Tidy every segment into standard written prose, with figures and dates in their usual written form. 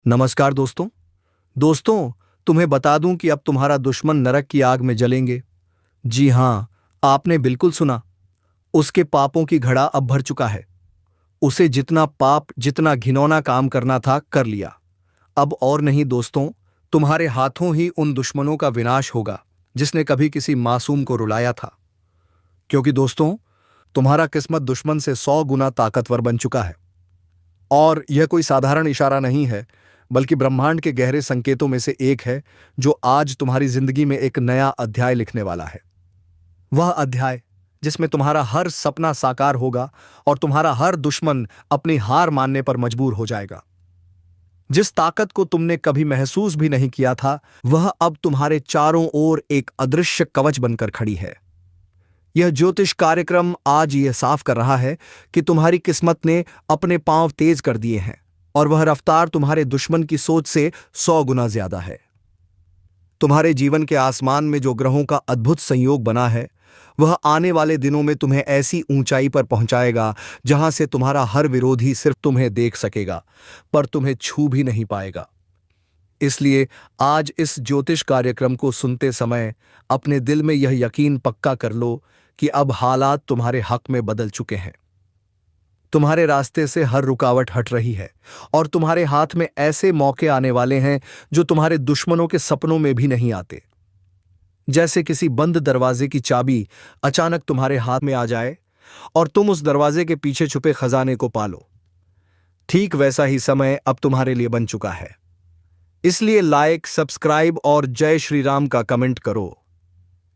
नमस्कार दोस्तों। तुम्हें बता दूं कि अब तुम्हारा दुश्मन नरक की आग में जलेंगे। जी हां, आपने बिल्कुल सुना। उसके पापों की घड़ा अब भर चुका है। उसे जितना पाप, जितना घिनौना काम करना था, कर लिया। अब और नहीं दोस्तों, तुम्हारे हाथों ही उन दुश्मनों का विनाश होगा जिसने कभी किसी मासूम को रुलाया था। क्योंकि दोस्तों, तुम्हारा किस्मत दुश्मन से 100 गुना ताकतवर बन चुका है। और यह कोई साधारण इशारा नहीं है, बल्कि ब्रह्मांड के गहरे संकेतों में से एक है जो आज तुम्हारी जिंदगी में एक नया अध्याय लिखने वाला है। वह अध्याय जिसमें तुम्हारा हर सपना साकार होगा और तुम्हारा हर दुश्मन अपनी हार मानने पर मजबूर हो जाएगा। जिस ताकत को तुमने कभी महसूस भी नहीं किया था, वह अब तुम्हारे चारों ओर एक अदृश्य कवच बनकर खड़ी है। यह ज्योतिष कार्यक्रम आज यह साफ कर रहा है कि तुम्हारी किस्मत ने अपने पांव तेज कर दिए हैं और वह रफ्तार तुम्हारे दुश्मन की सोच से 100 गुना ज्यादा है। तुम्हारे जीवन के आसमान में जो ग्रहों का अद्भुत संयोग बना है, वह आने वाले दिनों में तुम्हें ऐसी ऊंचाई पर पहुंचाएगा जहां से तुम्हारा हर विरोधी सिर्फ तुम्हें देख सकेगा, पर तुम्हें छू भी नहीं पाएगा। इसलिए आज इस ज्योतिष कार्यक्रम को सुनते समय अपने दिल में यह यकीन पक्का कर लो कि अब हालात तुम्हारे हक में बदल चुके हैं। तुम्हारे रास्ते से हर रुकावट हट रही है और तुम्हारे हाथ में ऐसे मौके आने वाले हैं जो तुम्हारे दुश्मनों के सपनों में भी नहीं आते। जैसे किसी बंद दरवाजे की चाबी अचानक तुम्हारे हाथ में आ जाए और तुम उस दरवाजे के पीछे छुपे खजाने को पालो। ठीक वैसा ही समय अब तुम्हारे लिए बन चुका है। इसलिए लाइक, सब्सक्राइब और जय श्री राम का कमेंट करो,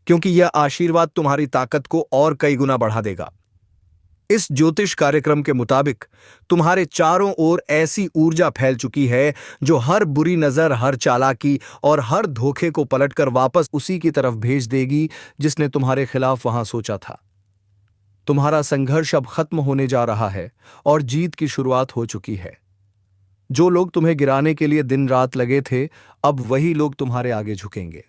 क्योंकि यह आशीर्वाद तुम्हारी ताकत को और कई गुना बढ़ा देगा। इस ज्योतिष कार्यक्रम के मुताबिक तुम्हारे चारों ओर ऐसी ऊर्जा फैल चुकी है जो हर बुरी नजर, हर चालाकी और हर धोखे को पलटकर वापस उसी की तरफ भेज देगी जिसने तुम्हारे खिलाफ वहां सोचा था। तुम्हारा संघर्ष अब खत्म होने जा रहा है और जीत की शुरुआत हो चुकी है। जो लोग तुम्हें गिराने के लिए दिन रात लगे थे, अब वही लोग तुम्हारे आगे झुकेंगे।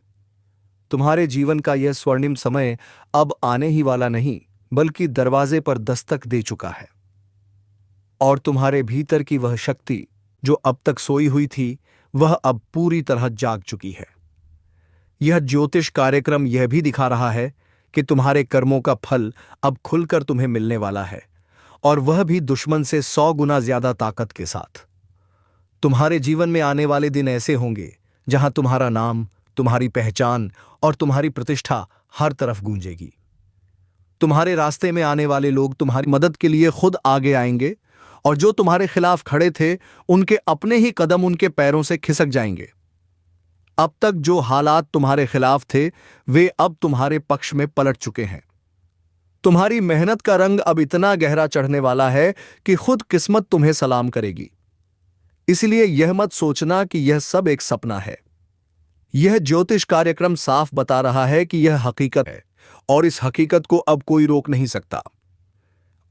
तुम्हारे जीवन का यह स्वर्णिम समय अब आने ही वाला नहीं, बल्कि दरवाजे पर दस्तक दे चुका है। और तुम्हारे भीतर की वह शक्ति जो अब तक सोई हुई थी, वह अब पूरी तरह जाग चुकी है। यह ज्योतिष कार्यक्रम यह भी दिखा रहा है कि तुम्हारे कर्मों का फल अब खुलकर तुम्हें मिलने वाला है, और वह भी दुश्मन से 100 गुना ज्यादा ताकत के साथ। तुम्हारे जीवन में आने वाले दिन ऐसे होंगे जहां तुम्हारा नाम, तुम्हारी पहचान और तुम्हारी प्रतिष्ठा हर तरफ गूंजेगी। तुम्हारे रास्ते में आने वाले लोग तुम्हारी मदद के लिए खुद आगे आएंगे, और जो तुम्हारे खिलाफ खड़े थे, उनके अपने ही कदम उनके पैरों से खिसक जाएंगे। अब तक जो हालात तुम्हारे खिलाफ थे, वे अब तुम्हारे पक्ष में पलट चुके हैं। तुम्हारी मेहनत का रंग अब इतना गहरा चढ़ने वाला है कि खुद किस्मत तुम्हें सलाम करेगी। इसलिए यह मत सोचना कि यह सब एक सपना है। यह ज्योतिष कार्यक्रम साफ बता रहा है कि यह हकीकत है, और इस हकीकत को अब कोई रोक नहीं सकता।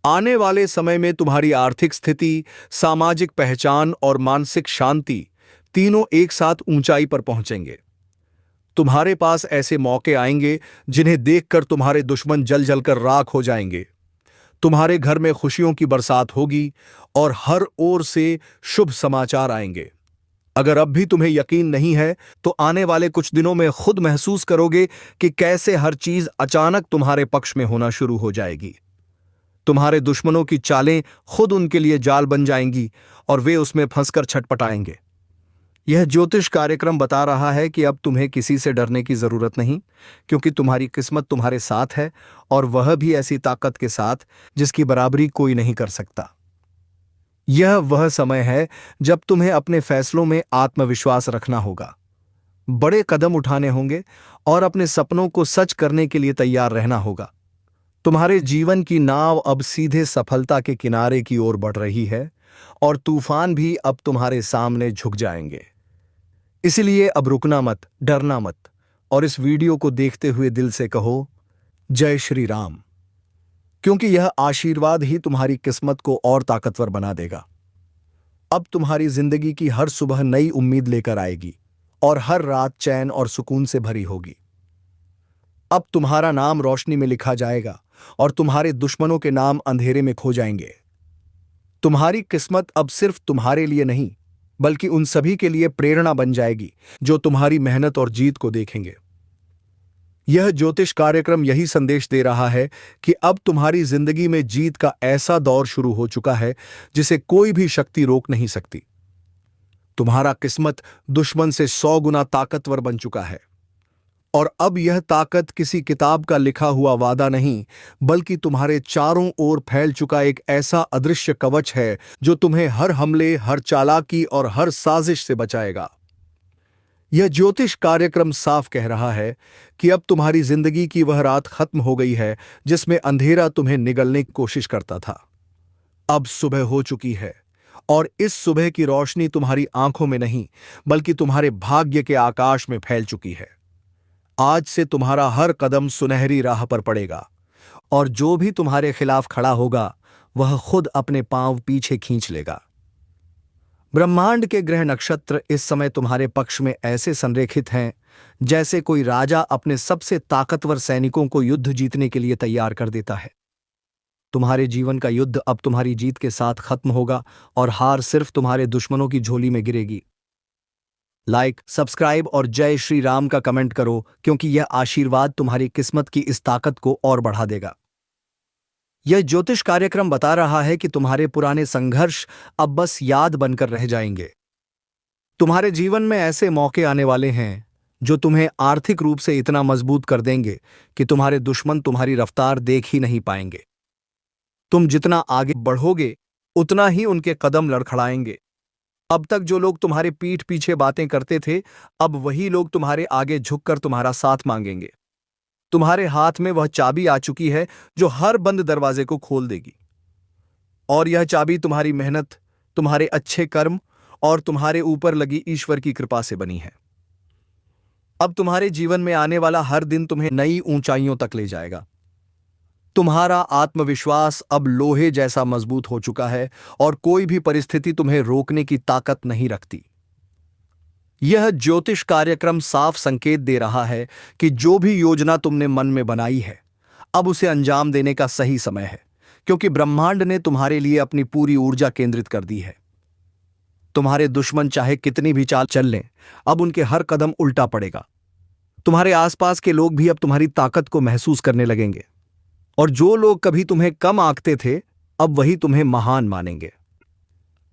आने वाले समय में तुम्हारी आर्थिक स्थिति, सामाजिक पहचान और मानसिक शांति तीनों एक साथ ऊंचाई पर पहुंचेंगे। तुम्हारे पास ऐसे मौके आएंगे जिन्हें देखकर तुम्हारे दुश्मन जल जलकर राख हो जाएंगे। तुम्हारे घर में खुशियों की बरसात होगी और हर ओर से शुभ समाचार आएंगे। अगर अब भी तुम्हें यकीन नहीं है, तो आने वाले कुछ दिनों में खुद महसूस करोगे कि कैसे हर चीज अचानक तुम्हारे पक्ष में होना शुरू हो जाएगी। तुम्हारे दुश्मनों की चालें खुद उनके लिए जाल बन जाएंगी और वे उसमें फंसकर छटपटाएंगे। यह ज्योतिष कार्यक्रम बता रहा है कि अब तुम्हें किसी से डरने की जरूरत नहीं, क्योंकि तुम्हारी किस्मत तुम्हारे साथ है, और वह भी ऐसी ताकत के साथ जिसकी बराबरी कोई नहीं कर सकता। यह वह समय है जब तुम्हें अपने फैसलों में आत्मविश्वास रखना होगा, बड़े कदम उठाने होंगे और अपने सपनों को सच करने के लिए तैयार रहना होगा। तुम्हारे जीवन की नाव अब सीधे सफलता के किनारे की ओर बढ़ रही है, और तूफान भी अब तुम्हारे सामने झुक जाएंगे। इसलिए अब रुकना मत, डरना मत, और इस वीडियो को देखते हुए दिल से कहो, जय श्री राम, क्योंकि यह आशीर्वाद ही तुम्हारी किस्मत को और ताकतवर बना देगा। अब तुम्हारी जिंदगी की हर सुबह नई उम्मीद लेकर आएगी, और हर रात चैन और सुकून से भरी होगी। अब तुम्हारा नाम रोशनी में लिखा जाएगा, और तुम्हारे दुश्मनों के नाम अंधेरे में खो जाएंगे। तुम्हारी किस्मत अब सिर्फ तुम्हारे लिए नहीं, बल्कि उन सभी के लिए प्रेरणा बन जाएगी जो तुम्हारी मेहनत और जीत को देखेंगे। यह ज्योतिष कार्यक्रम यही संदेश दे रहा है कि अब तुम्हारी जिंदगी में जीत का ऐसा दौर शुरू हो चुका है जिसे कोई भी शक्ति रोक नहीं सकती। तुम्हारा किस्मत दुश्मन से 100 गुना ताकतवर बन चुका है, और अब यह ताकत किसी किताब का लिखा हुआ वादा नहीं, बल्कि तुम्हारे चारों ओर फैल चुका एक ऐसा अदृश्य कवच है जो तुम्हें हर हमले, हर चालाकी और हर साजिश से बचाएगा। यह ज्योतिष कार्यक्रम साफ कह रहा है कि अब तुम्हारी जिंदगी की वह रात खत्म हो गई है जिसमें अंधेरा तुम्हें निगलने की कोशिश करता था। अब सुबह हो चुकी है, और इस सुबह की रोशनी तुम्हारी आंखों में नहीं, बल्कि तुम्हारे भाग्य के आकाश में फैल चुकी है। आज से तुम्हारा हर कदम सुनहरी राह पर पड़ेगा, और जो भी तुम्हारे खिलाफ खड़ा होगा वह खुद अपने पांव पीछे खींच लेगा। ब्रह्मांड के ग्रह नक्षत्र इस समय तुम्हारे पक्ष में ऐसे संरेखित हैं जैसे कोई राजा अपने सबसे ताकतवर सैनिकों को युद्ध जीतने के लिए तैयार कर देता है। तुम्हारे जीवन का युद्ध अब तुम्हारी जीत के साथ खत्म होगा, और हार सिर्फ तुम्हारे दुश्मनों की झोली में गिरेगी। लाइक, सब्सक्राइब और जय श्री राम का कमेंट करो, क्योंकि यह आशीर्वाद तुम्हारी किस्मत की इस ताकत को और बढ़ा देगा। यह ज्योतिष कार्यक्रम बता रहा है कि तुम्हारे पुराने संघर्ष अब बस याद बनकर रह जाएंगे। तुम्हारे जीवन में ऐसे मौके आने वाले हैं जो तुम्हें आर्थिक रूप से इतना मजबूत कर देंगे कि तुम्हारे दुश्मन तुम्हारी रफ्तार देख ही नहीं पाएंगे। तुम जितना आगे बढ़ोगे उतना ही उनके कदम लड़खड़ाएंगे। अब तक जो लोग तुम्हारे पीठ पीछे बातें करते थे, अब वही लोग तुम्हारे आगे झुककर तुम्हारा साथ मांगेंगे। तुम्हारे हाथ में वह चाबी आ चुकी है जो हर बंद दरवाजे को खोल देगी, और यह चाबी तुम्हारी मेहनत, तुम्हारे अच्छे कर्म और तुम्हारे ऊपर लगी ईश्वर की कृपा से बनी है। अब तुम्हारे जीवन में आने वाला हर दिन तुम्हें नई ऊंचाइयों तक ले जाएगा। तुम्हारा आत्मविश्वास अब लोहे जैसा मजबूत हो चुका है, और कोई भी परिस्थिति तुम्हें रोकने की ताकत नहीं रखती। यह ज्योतिष कार्यक्रम साफ संकेत दे रहा है कि जो भी योजना तुमने मन में बनाई है, अब उसे अंजाम देने का सही समय है, क्योंकि ब्रह्मांड ने तुम्हारे लिए अपनी पूरी ऊर्जा केंद्रित कर दी है। तुम्हारे दुश्मन चाहे कितनी भी चाल चल लें, अब उनके हर कदम उल्टा पड़ेगा। तुम्हारे आसपास के लोग भी अब तुम्हारी ताकत को महसूस करने लगेंगे, और जो लोग कभी तुम्हें कम आंकते थे, अब वही तुम्हें महान मानेंगे।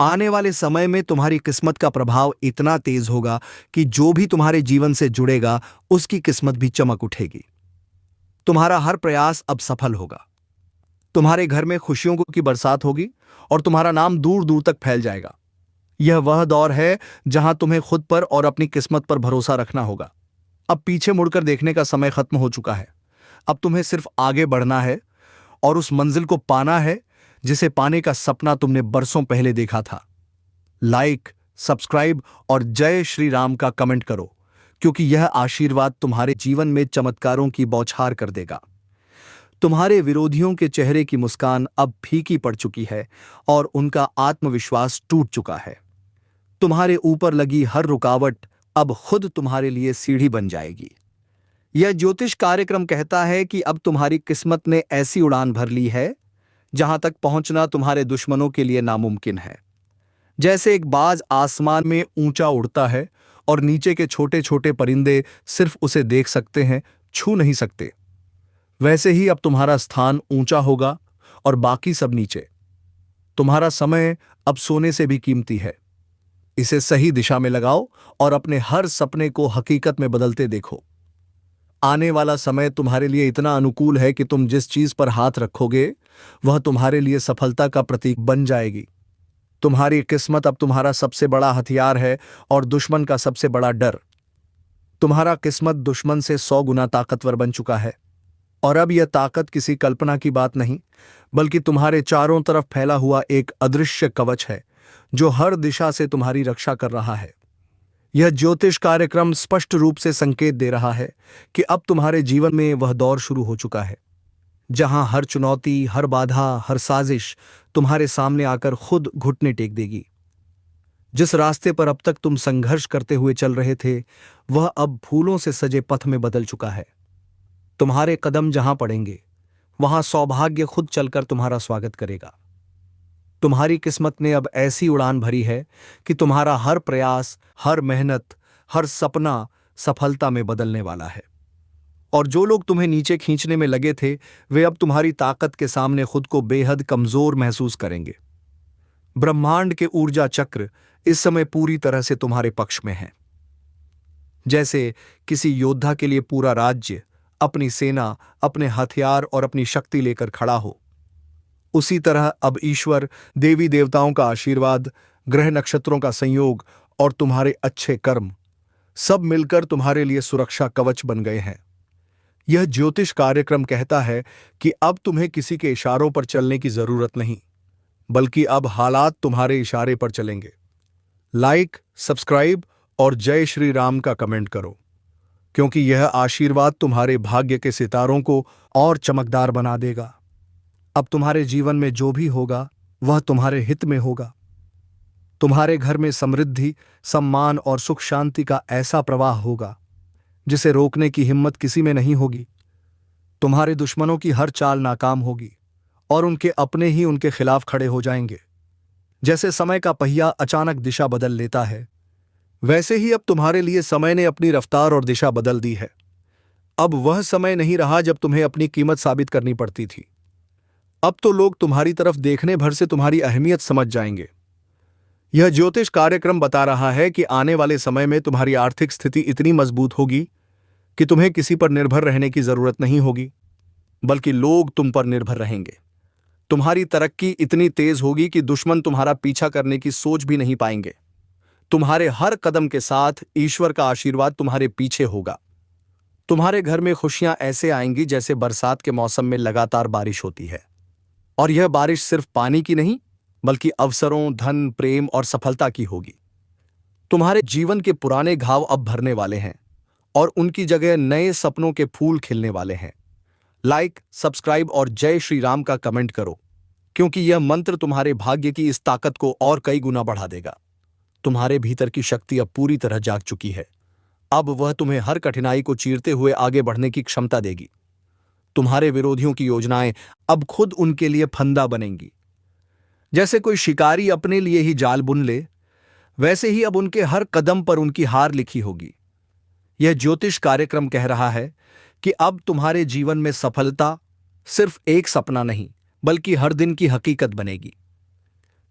आने वाले समय में तुम्हारी किस्मत का प्रभाव इतना तेज होगा कि जो भी तुम्हारे जीवन से जुड़ेगा उसकी किस्मत भी चमक उठेगी। तुम्हारा हर प्रयास अब सफल होगा। तुम्हारे घर में खुशियों की बरसात होगी, और तुम्हारा नाम दूर दूर तक फैल जाएगा। यह वह दौर है जहां तुम्हें खुद पर और अपनी किस्मत पर भरोसा रखना होगा। अब पीछे मुड़कर देखने का समय खत्म हो चुका है। अब तुम्हें सिर्फ आगे बढ़ना है और उस मंजिल को पाना है जिसे पाने का सपना तुमने बरसों पहले देखा था। लाइक, सब्सक्राइब और जय श्री राम का कमेंट करो, क्योंकि यह आशीर्वाद तुम्हारे जीवन में चमत्कारों की बौछार कर देगा। तुम्हारे विरोधियों के चेहरे की मुस्कान अब फीकी पड़ चुकी है, और उनका आत्मविश्वास टूट चुका है। तुम्हारे ऊपर लगी हर रुकावट अब खुद तुम्हारे लिए सीढ़ी बन जाएगी। यह ज्योतिष कार्यक्रम कहता है कि अब तुम्हारी किस्मत ने ऐसी उड़ान भर ली है जहां तक पहुंचना तुम्हारे दुश्मनों के लिए नामुमकिन है। जैसे एक बाज आसमान में ऊंचा उड़ता है और नीचे के छोटे छोटे परिंदे सिर्फ उसे देख सकते हैं, छू नहीं सकते, वैसे ही अब तुम्हारा स्थान ऊंचा होगा और बाकी सब नीचे। तुम्हारा समय अब सोने से भी कीमती है। इसे सही दिशा में लगाओ और अपने हर सपने को हकीकत में बदलते देखो। आने वाला समय तुम्हारे लिए इतना अनुकूल है कि तुम जिस चीज पर हाथ रखोगे वह तुम्हारे लिए सफलता का प्रतीक बन जाएगी। तुम्हारी किस्मत अब तुम्हारा सबसे बड़ा हथियार है और दुश्मन का सबसे बड़ा डर। तुम्हारा किस्मत दुश्मन से 100 गुना ताकतवर बन चुका है, और अब यह ताकत किसी कल्पना की बात नहीं, बल्कि तुम्हारे चारों तरफ फैला हुआ एक अदृश्य कवच है जो हर दिशा से तुम्हारी रक्षा कर रहा है। यह ज्योतिष कार्यक्रम स्पष्ट रूप से संकेत दे रहा है कि अब तुम्हारे जीवन में वह दौर शुरू हो चुका है जहां हर चुनौती, हर बाधा, हर साजिश तुम्हारे सामने आकर खुद घुटने टेक देगी। जिस रास्ते पर अब तक तुम संघर्ष करते हुए चल रहे थे, वह अब फूलों से सजे पथ में बदल चुका है। तुम्हारे कदम जहां पड़ेंगे वहां सौभाग्य खुद चलकर तुम्हारा स्वागत करेगा। तुम्हारी किस्मत ने अब ऐसी उड़ान भरी है कि तुम्हारा हर प्रयास, हर मेहनत, हर सपना सफलता में बदलने वाला है। और जो लोग तुम्हें नीचे खींचने में लगे थे, वे अब तुम्हारी ताकत के सामने खुद को बेहद कमजोर महसूस करेंगे। ब्रह्मांड के ऊर्जा चक्र इस समय पूरी तरह से तुम्हारे पक्ष में है। जैसे किसी योद्धा के लिए पूरा राज्य अपनी सेना, अपने हथियार और अपनी शक्ति लेकर खड़ा हो, उसी तरह अब ईश्वर, देवी देवताओं का आशीर्वाद, ग्रह नक्षत्रों का संयोग और तुम्हारे अच्छे कर्म सब मिलकर तुम्हारे लिए सुरक्षा कवच बन गए हैं। यह ज्योतिष कार्यक्रम कहता है कि अब तुम्हें किसी के इशारों पर चलने की जरूरत नहीं, बल्कि अब हालात तुम्हारे इशारे पर चलेंगे। लाइक, सब्सक्राइब और जय श्री राम का कमेंट करो, क्योंकि यह आशीर्वाद तुम्हारे भाग्य के सितारों को और चमकदार बना देगा। अब तुम्हारे जीवन में जो भी होगा वह तुम्हारे हित में होगा। तुम्हारे घर में समृद्धि, सम्मान और सुख शांति का ऐसा प्रवाह होगा जिसे रोकने की हिम्मत किसी में नहीं होगी। तुम्हारे दुश्मनों की हर चाल नाकाम होगी और उनके अपने ही उनके खिलाफ खड़े हो जाएंगे। जैसे समय का पहिया अचानक दिशा बदल लेता है, वैसे ही अब तुम्हारे लिए समय ने अपनी रफ्तार और दिशा बदल दी है। अब वह समय नहीं रहा जब तुम्हें अपनी कीमत साबित करनी पड़ती थी। अब तो लोग तुम्हारी तरफ देखने भर से तुम्हारी अहमियत समझ जाएंगे। यह ज्योतिष कार्यक्रम बता रहा है कि आने वाले समय में तुम्हारी आर्थिक स्थिति इतनी मजबूत होगी कि तुम्हें किसी पर निर्भर रहने की जरूरत नहीं होगी, बल्कि लोग तुम पर निर्भर रहेंगे। तुम्हारी तरक्की इतनी तेज होगी कि दुश्मन तुम्हारा पीछा करने की सोच भी नहीं पाएंगे। तुम्हारे हर कदम के साथ ईश्वर का आशीर्वाद तुम्हारे पीछे होगा। तुम्हारे घर में खुशियां ऐसे आएंगी जैसे बरसात के मौसम में लगातार बारिश होती है। और यह बारिश सिर्फ पानी की नहीं, बल्कि अवसरों, धन, प्रेम और सफलता की होगी। तुम्हारे जीवन के पुराने घाव अब भरने वाले हैं और उनकी जगह नए सपनों के फूल खिलने वाले हैं। लाइक, सब्सक्राइब और जय श्री राम का कमेंट करो, क्योंकि यह मंत्र तुम्हारे भाग्य की इस ताकत को और कई गुना बढ़ा देगा। तुम्हारे भीतर की शक्ति अब पूरी तरह जाग चुकी है। अब वह तुम्हें हर कठिनाई को चीरते हुए आगे बढ़ने की क्षमता देगी। तुम्हारे विरोधियों की योजनाएं अब खुद उनके लिए फंदा बनेंगी। जैसे कोई शिकारी अपने लिए ही जाल बुन ले, वैसे ही अब उनके हर कदम पर उनकी हार लिखी होगी। यह ज्योतिष कार्यक्रम कह रहा है कि अब तुम्हारे जीवन में सफलता सिर्फ एक सपना नहीं, बल्कि हर दिन की हकीकत बनेगी।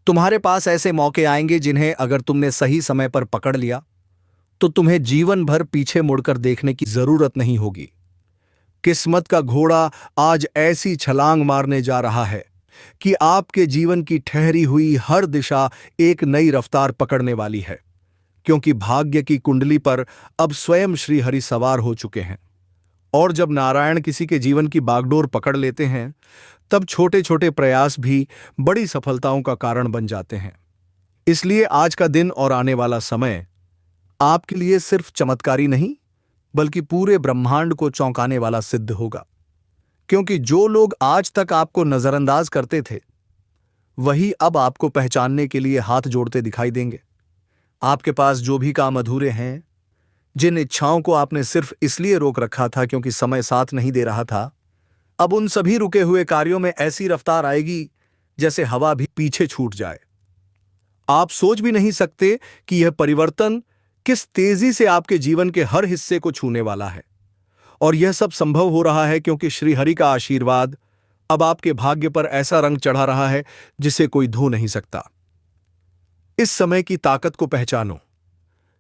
तुम्हारे पास ऐसे मौके आएंगे जिन्हें अगर तुमने सही समय पर पकड़ लिया तो तुम्हें जीवन भर पीछे मुड़कर देखने की जरूरत नहीं होगी। किस्मत का घोड़ा आज ऐसी छलांग मारने जा रहा है कि आपके जीवन की ठहरी हुई हर दिशा एक नई रफ्तार पकड़ने वाली है, क्योंकि भाग्य की कुंडली पर अब स्वयं श्री हरि सवार हो चुके हैं। और जब नारायण किसी के जीवन की बागडोर पकड़ लेते हैं, तब छोटे छोटे प्रयास भी बड़ी सफलताओं का कारण बन जाते हैं। इसलिए आज का दिन और आने वाला समय आपके लिए सिर्फ चमत्कारी नहीं, बल्कि पूरे ब्रह्मांड को चौंकाने वाला सिद्ध होगा। क्योंकि जो लोग आज तक आपको नजरअंदाज करते थे, वही अब आपको पहचानने के लिए हाथ जोड़ते दिखाई देंगे। आपके पास जो भी काम अधूरे हैं, जिन इच्छाओं को आपने सिर्फ इसलिए रोक रखा था क्योंकि समय साथ नहीं दे रहा था, अब उन सभी रुके हुए कार्यों में ऐसी रफ्तार आएगी जैसे हवा भी पीछे छूट जाए। आप सोच भी नहीं सकते कि यह परिवर्तन किस तेजी से आपके जीवन के हर हिस्से को छूने वाला है। और यह सब संभव हो रहा है क्योंकि श्री हरि का आशीर्वाद अब आपके भाग्य पर ऐसा रंग चढ़ा रहा है जिसे कोई धो नहीं सकता। इस समय की ताकत को पहचानो,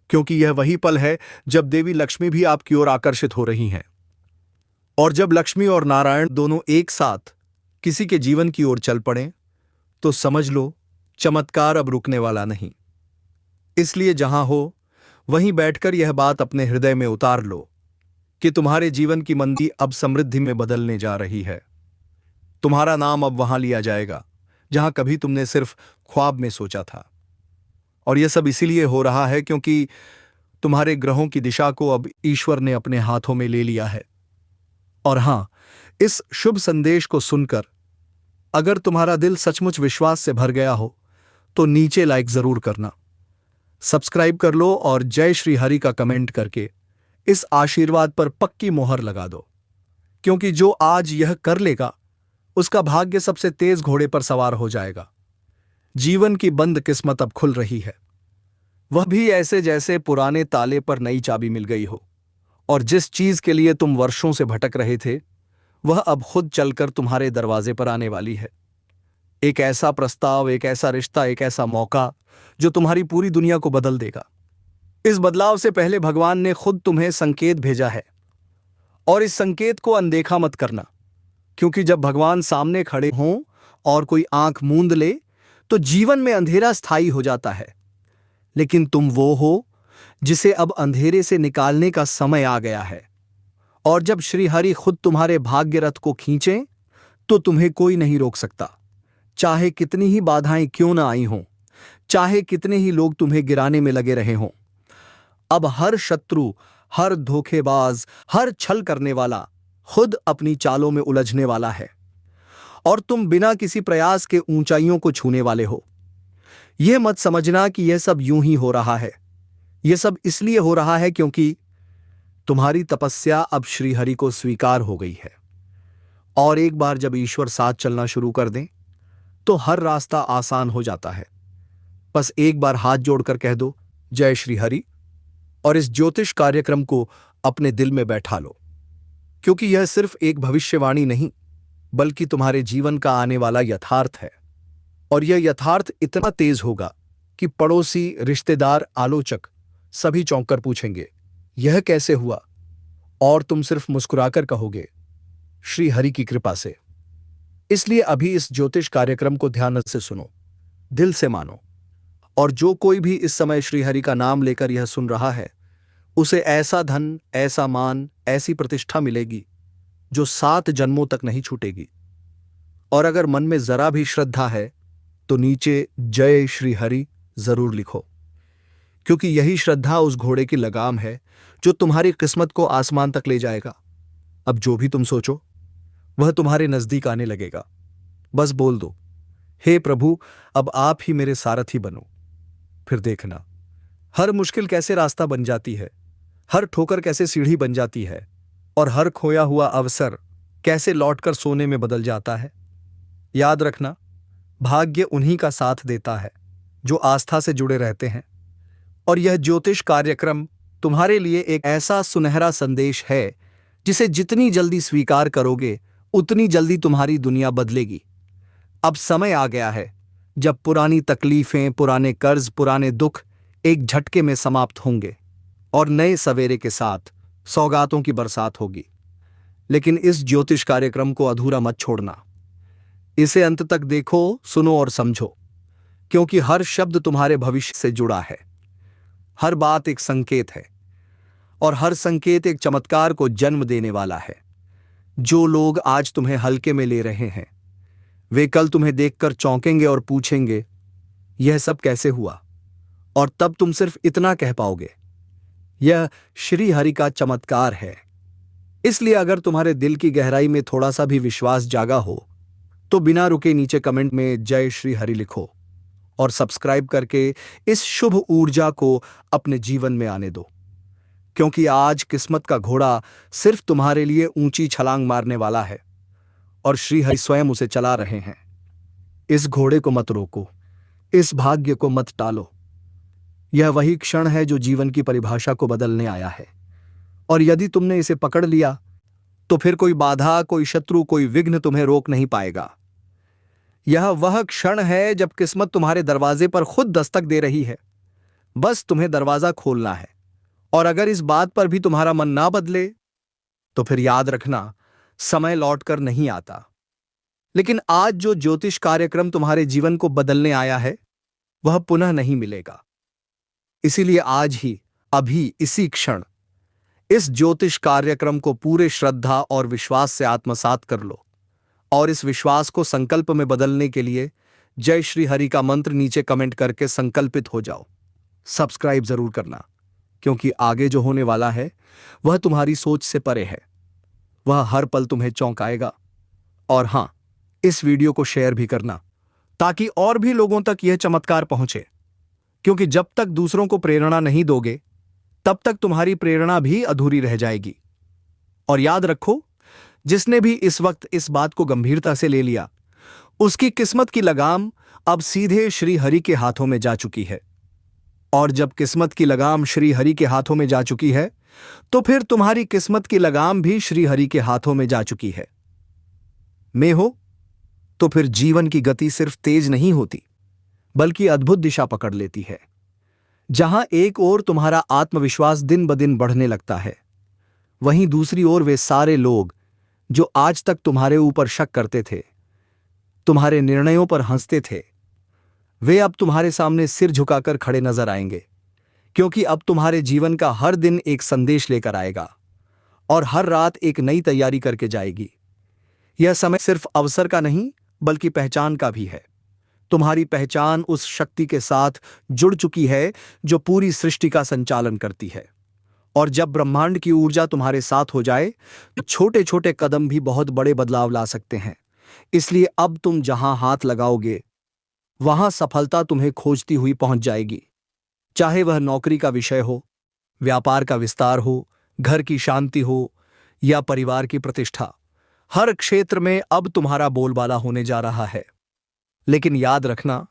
क्योंकि यह वही पल है जब देवी लक्ष्मी भी आपकी ओर आकर्षित हो रही हैं। और जब लक्ष्मी और नारायण दोनों एक साथ किसी के जीवन की ओर चल पड़ें, तो समझ लो चमत्कार अब रुकने वाला नहीं। इसलिए जहां हो वहीं बैठकर यह बात अपने हृदय में उतार लो कि तुम्हारे जीवन की मंदी अब समृद्धि में बदलने जा रही है। तुम्हारा नाम अब वहां लिया जाएगा जहां कभी तुमने सिर्फ ख्वाब में सोचा था। और यह सब इसीलिए हो रहा है क्योंकि तुम्हारे ग्रहों की दिशा को अब ईश्वर ने अपने हाथों में ले लिया है। और हां, इस शुभ संदेश को सुनकर अगर तुम्हारा दिल सचमुच विश्वास से भर गया हो तो नीचे लाइक जरूर करना, सब्सक्राइब कर लो और जय श्री हरि का कमेंट करके इस आशीर्वाद पर पक्की मोहर लगा दो। क्योंकि जो आज यह कर लेगा उसका भाग्य सबसे तेज घोड़े पर सवार हो जाएगा। जीवन की बंद किस्मत अब खुल रही है, वह भी ऐसे जैसे पुराने ताले पर नई चाबी मिल गई हो। और जिस चीज के लिए तुम वर्षों से भटक रहे थे, वह अब खुद चलकर तुम्हारे दरवाजे पर आने वाली है। एक ऐसा प्रस्ताव, एक ऐसा रिश्ता, एक ऐसा मौका जो तुम्हारी पूरी दुनिया को बदल देगा। इस बदलाव से पहले भगवान ने खुद तुम्हें संकेत भेजा है, और इस संकेत को अनदेखा मत करना, क्योंकि जब भगवान सामने खड़े हों और कोई आंख मूंद ले तो जीवन में अंधेरा स्थायी हो जाता है। लेकिन तुम वो हो जिसे अब अंधेरे से निकालने का समय आ गया है। और जब श्री हरि खुद तुम्हारे भाग्य रथ को खींचे तो तुम्हें कोई नहीं रोक सकता, चाहे कितनी ही बाधाएं क्यों ना आई हों, चाहे कितने ही लोग तुम्हें गिराने में लगे रहे हों। अब हर शत्रु, हर धोखेबाज, हर छल करने वाला खुद अपनी चालों में उलझने वाला है, और तुम बिना किसी प्रयास के ऊंचाइयों को छूने वाले हो। यह मत समझना कि यह सब यूं ही हो रहा है। यह सब इसलिए हो रहा है क्योंकि तुम्हारी तपस्या अब श्रीहरि को स्वीकार हो गई है। और एक बार जब ईश्वर साथ चलना शुरू कर दें तो हर रास्ता आसान हो जाता है। बस एक बार हाथ जोड़कर कह दो, जय श्रीहरि, और इस ज्योतिष कार्यक्रम को अपने दिल में बैठा लो, क्योंकि यह सिर्फ एक भविष्यवाणी नहीं, बल्कि तुम्हारे जीवन का आने वाला यथार्थ है। और यह यथार्थ इतना तेज होगा कि पड़ोसी, रिश्तेदार, आलोचक सभी चौंक कर पूछेंगे, यह कैसे हुआ? और तुम सिर्फ मुस्कुराकर कहोगे, श्री हरि की कृपा से। इसलिए अभी इस ज्योतिष कार्यक्रम को ध्यान से सुनो, दिल से मानो, और जो कोई भी इस समय श्री हरि का नाम लेकर यह सुन रहा है, उसे ऐसा धन, ऐसा मान, ऐसी प्रतिष्ठा मिलेगी जो 7 जन्मों तक नहीं छूटेगी। और अगर मन में जरा भी श्रद्धा है तो नीचे जय श्री हरि जरूर लिखो, क्योंकि यही श्रद्धा उस घोड़े की लगाम है जो तुम्हारी किस्मत को आसमान तक ले जाएगा। अब जो भी तुम सोचो वह तुम्हारे नजदीक आने लगेगा। बस बोल दो, हे प्रभु, अब आप ही मेरे सारथी बनो। फिर देखना हर मुश्किल कैसे रास्ता बन जाती है, हर ठोकर कैसे सीढ़ी बन जाती है, और हर खोया हुआ अवसर कैसे लौटकर सोने में बदल जाता है। याद रखना, भाग्य उन्हीं का साथ देता है जो आस्था से जुड़े रहते हैं। और यह ज्योतिष कार्यक्रम तुम्हारे लिए एक ऐसा सुनहरा संदेश है जिसे जितनी जल्दी स्वीकार करोगे उतनी जल्दी तुम्हारी दुनिया बदलेगी। अब समय आ गया है जब पुरानी तकलीफें, पुराने कर्ज, पुराने दुख एक झटके में समाप्त होंगे और नए सवेरे के साथ सौगातों की बरसात होगी। लेकिन इस ज्योतिष कार्यक्रम को अधूरा मत छोड़ना। इसे अंत तक देखो, सुनो और समझो, क्योंकि हर शब्द तुम्हारे भविष्य से जुड़ा है। हर बात एक संकेत है, और हर संकेत एक चमत्कार को जन्म देने वाला है। जो लोग आज तुम्हें हल्के में ले रहे हैं, वे कल तुम्हें देखकर चौंकेंगे और पूछेंगे, यह सब कैसे हुआ? और तब तुम सिर्फ इतना कह पाओगे, यह श्री हरि का चमत्कार है। इसलिए अगर तुम्हारे दिल की गहराई में थोड़ा सा भी विश्वास जागा हो तो बिना रुके नीचे कमेंट में जय श्री हरि लिखो, और सब्सक्राइब करके इस शुभ ऊर्जा को अपने जीवन में आने दो, क्योंकि आज किस्मत का घोड़ा सिर्फ तुम्हारे लिए ऊंची छलांग मारने वाला है, और श्री हरि स्वयं उसे चला रहे हैं। इस घोड़े को मत रोको, इस भाग्य को मत टालो। यह वही क्षण है जो जीवन की परिभाषा को बदलने आया है, और यदि तुमने इसे पकड़ लिया तो फिर कोई बाधा, कोई शत्रु, कोई विघ्न तुम्हें रोक नहीं पाएगा। यह वह क्षण है जब किस्मत तुम्हारे दरवाजे पर खुद दस्तक दे रही है। बस तुम्हें दरवाजा खोलना है, और अगर इस बात पर भी तुम्हारा मन ना बदले तो फिर याद रखना, समय लौटकर नहीं आता। लेकिन आज जो ज्योतिष कार्यक्रम तुम्हारे जीवन को बदलने आया है वह पुनः नहीं मिलेगा। इसीलिए आज ही, अभी, इसी क्षण इस ज्योतिष कार्यक्रम को पूरे श्रद्धा और विश्वास से आत्मसात कर लो, और इस विश्वास को संकल्प में बदलने के लिए जय श्री हरि का मंत्र नीचे कमेंट करके संकल्पित हो जाओ। सब्सक्राइब जरूर करना, क्योंकि आगे जो होने वाला है वह तुम्हारी सोच से परे है। वह हर पल तुम्हें चौंकाएगा। और हां, इस वीडियो को शेयर भी करना, ताकि और भी लोगों तक यह चमत्कार पहुंचे, क्योंकि जब तक दूसरों को प्रेरणा नहीं दोगे तब तक तुम्हारी प्रेरणा भी अधूरी रह जाएगी। और याद रखो, जिसने भी इस वक्त इस बात को गंभीरता से ले लिया, उसकी किस्मत की लगाम अब सीधे श्री हरि के हाथों में जा चुकी है। और जब किस्मत की लगाम श्री हरि के हाथों में जा चुकी है, तो फिर तुम्हारी किस्मत की लगाम भी श्री हरि के हाथों में जा चुकी है। में हो तो फिर जीवन की गति सिर्फ तेज नहीं होती, बल्कि अद्भुत दिशा पकड़ लेती है। जहां एक ओर तुम्हारा आत्मविश्वास दिन ब दिन बढ़ने लगता है, वहीं दूसरी ओर वे सारे लोग जो आज तक तुम्हारे ऊपर शक करते थे, तुम्हारे निर्णयों पर हंसते थे, वे अब तुम्हारे सामने सिर झुकाकर खड़े नजर आएंगे। क्योंकि अब तुम्हारे जीवन का हर दिन एक संदेश लेकर आएगा और हर रात एक नई तैयारी करके जाएगी। यह समय सिर्फ अवसर का नहीं, बल्कि पहचान का भी है। तुम्हारी पहचान उस शक्ति के साथ जुड़ चुकी है जो पूरी सृष्टि का संचालन करती है। और जब ब्रह्मांड की ऊर्जा तुम्हारे साथ हो जाए, तो छोटे छोटे कदम भी बहुत बड़े बदलाव ला सकते हैं। इसलिए अब तुम जहां हाथ लगाओगे, वहां सफलता तुम्हें खोजती हुई पहुंच जाएगी। चाहे वह नौकरी का विषय हो, व्यापार का विस्तार हो, घर की शांति हो या परिवार की प्रतिष्ठा, हर क्षेत्र में अब तुम्हारा बोलबाला होने जा रहा है। लेकिन याद रखना,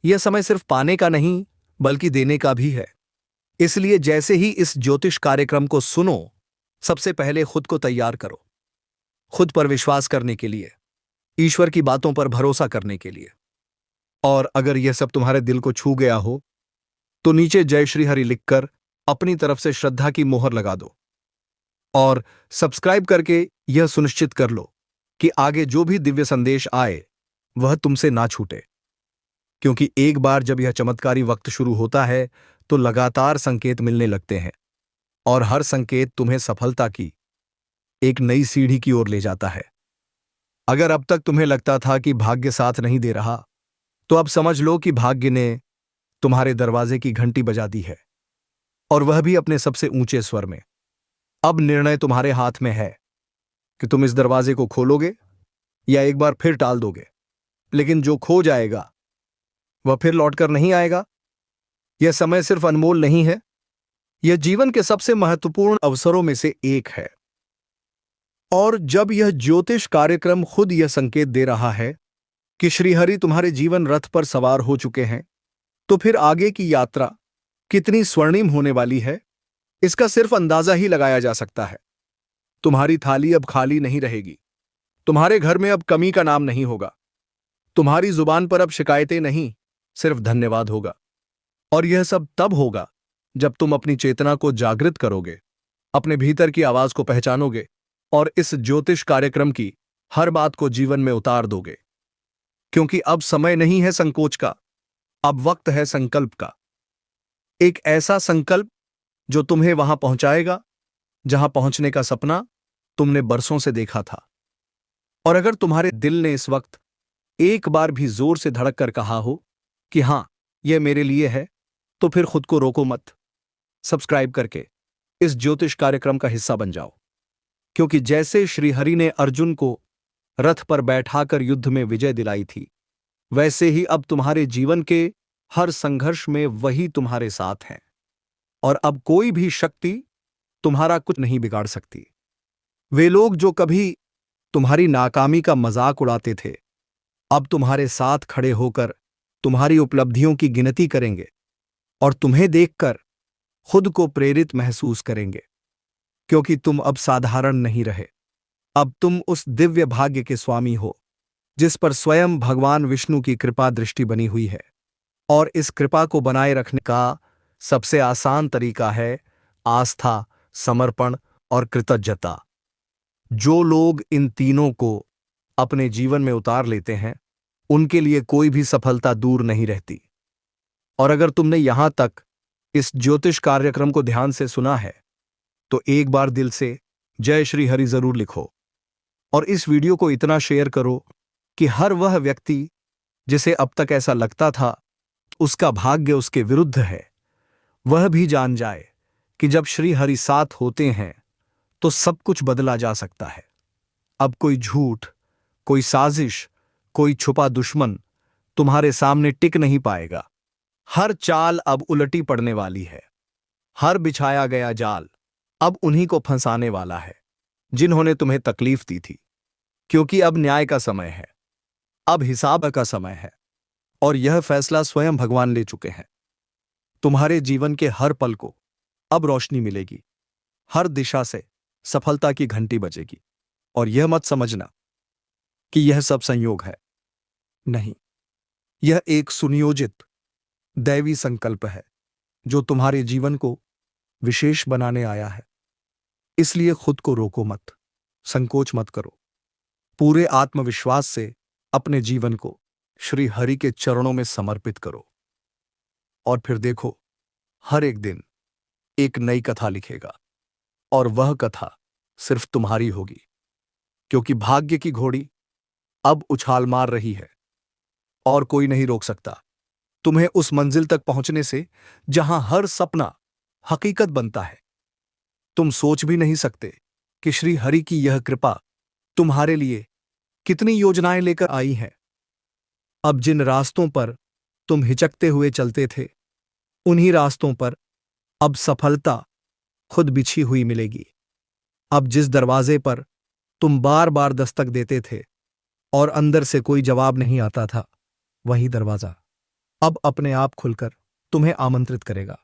यह समय सिर्फ पाने का नहीं, बल्कि देने का भी है। इसलिए जैसे ही इस ज्योतिष कार्यक्रम को सुनो, सबसे पहले खुद को तैयार करो। खुद पर विश्वास करने के लिए, ईश्वर की बातों पर भरोसा करने के लिए। और अगर यह सब तुम्हारे दिल को छू गया हो, तो नीचे जय श्री हरि लिखकर अपनी तरफ से श्रद्धा की मोहर लगा दो और सब्सक्राइब करके यह सुनिश्चित कर लो कि आगे जो भी दिव्य संदेश आए वह तुमसे ना छूटे। क्योंकि एक बार जब यह चमत्कारी वक्त शुरू होता है, तो लगातार संकेत मिलने लगते हैं और हर संकेत तुम्हें सफलता की एक नई सीढ़ी की ओर ले जाता है। अगर अब तक तुम्हें लगता था कि भाग्य साथ नहीं दे रहा, तो अब समझ लो कि भाग्य ने तुम्हारे दरवाजे की घंटी बजा दी है, और वह भी अपने सबसे ऊंचे स्वर में। अब निर्णय तुम्हारे हाथ में है कि तुम इस दरवाजे को खोलोगे या एक बार फिर टाल दोगे। लेकिन जो खो जाएगा वह फिर लौटकर नहीं आएगा। यह समय सिर्फ अनमोल नहीं है, यह जीवन के सबसे महत्वपूर्ण अवसरों में से एक है। और जब यह ज्योतिष कार्यक्रम खुद यह संकेत दे रहा है कि श्रीहरि तुम्हारे जीवन रथ पर सवार हो चुके हैं, तो फिर आगे की यात्रा कितनी स्वर्णिम होने वाली है, इसका सिर्फ अंदाजा ही लगाया जा सकता है। तुम्हारी थाली अब खाली नहीं रहेगी। तुम्हारे घर में अब कमी का नाम नहीं होगा। तुम्हारी जुबान पर अब शिकायतें नहीं, सिर्फ धन्यवाद होगा। और यह सब तब होगा जब तुम अपनी चेतना को जागृत करोगे, अपने भीतर की आवाज को पहचानोगे और इस ज्योतिष कार्यक्रम की हर बात को जीवन में उतार दोगे। क्योंकि अब समय नहीं है संकोच का, अब वक्त है संकल्प का। एक ऐसा संकल्प जो तुम्हें वहां पहुंचाएगा जहां पहुंचने का सपना तुमने बरसों से देखा था। और अगर तुम्हारे दिल ने इस वक्त एक बार भी जोर से धड़क कर कहा हो कि हां, यह मेरे लिए है, तो फिर खुद को रोको मत। सब्सक्राइब करके इस ज्योतिष कार्यक्रम का हिस्सा बन जाओ। क्योंकि जैसे श्रीहरि ने अर्जुन को रथ पर बैठाकर युद्ध में विजय दिलाई थी, वैसे ही अब तुम्हारे जीवन के हर संघर्ष में वही तुम्हारे साथ हैं। और अब कोई भी शक्ति तुम्हारा कुछ नहीं बिगाड़ सकती। वे लोग जो कभी तुम्हारी नाकामी का मजाक उड़ाते थे, अब तुम्हारे साथ खड़े होकर तुम्हारी उपलब्धियों की गिनती करेंगे और तुम्हें देखकर खुद को प्रेरित महसूस करेंगे। क्योंकि तुम अब साधारण नहीं रहे, अब तुम उस दिव्य भाग्य के स्वामी हो जिस पर स्वयं भगवान विष्णु की कृपा दृष्टि बनी हुई है। और इस कृपा को बनाए रखने का सबसे आसान तरीका है आस्था, समर्पण और कृतज्ञता। जो लोग इन तीनों को अपने जीवन में उतार लेते हैं, उनके लिए कोई भी सफलता दूर नहीं रहती। और अगर तुमने यहां तक इस ज्योतिष कार्यक्रम को ध्यान से सुना है, तो एक बार दिल से जय श्री हरि जरूर लिखो और इस वीडियो को इतना शेयर करो कि हर वह व्यक्ति जिसे अब तक ऐसा लगता था उसका भाग्य उसके विरुद्ध है, वह भी जान जाए कि जब श्री हरि साथ होते हैं तो सब कुछ बदला जा सकता है। अब कोई झूठ, कोई साजिश, कोई छुपा दुश्मन तुम्हारे सामने टिक नहीं पाएगा। हर चाल अब उलटी पड़ने वाली है। हर बिछाया गया जाल अब उन्हीं को फंसाने वाला है जिन्होंने तुम्हें तकलीफ दी थी। क्योंकि अब न्याय का समय है, अब हिसाब का समय है और यह फैसला स्वयं भगवान ले चुके हैं। तुम्हारे जीवन के हर पल को अब रोशनी मिलेगी, हर दिशा से सफलता की घंटी बजेगी। और यह मत समझना कि यह सब संयोग है। नहीं, यह एक सुनियोजित दैवी संकल्प है जो तुम्हारे जीवन को विशेष बनाने आया है। इसलिए खुद को रोको मत, संकोच मत करो। पूरे आत्मविश्वास से अपने जीवन को श्री हरि के चरणों में समर्पित करो। और फिर देखो, हर एक दिन एक नई कथा लिखेगा, और वह कथा सिर्फ तुम्हारी होगी, क्योंकि भाग्य की घोड़ी अब उछाल मार रही है और कोई नहीं रोक सकता तुम्हें उस मंजिल तक पहुंचने से जहां हर सपना हकीकत बनता है। तुम सोच भी नहीं सकते कि श्री हरि की यह कृपा तुम्हारे लिए कितनी योजनाएं लेकर आई है। अब जिन रास्तों पर तुम हिचकते हुए चलते थे, उन्हीं रास्तों पर अब सफलता खुद बिछी हुई मिलेगी। अब जिस दरवाजे पर तुम बार बार दस्तक देते थे और अंदर से कोई जवाब नहीं आता था, वही दरवाजा अब अपने आप खुलकर तुम्हें आमंत्रित करेगा।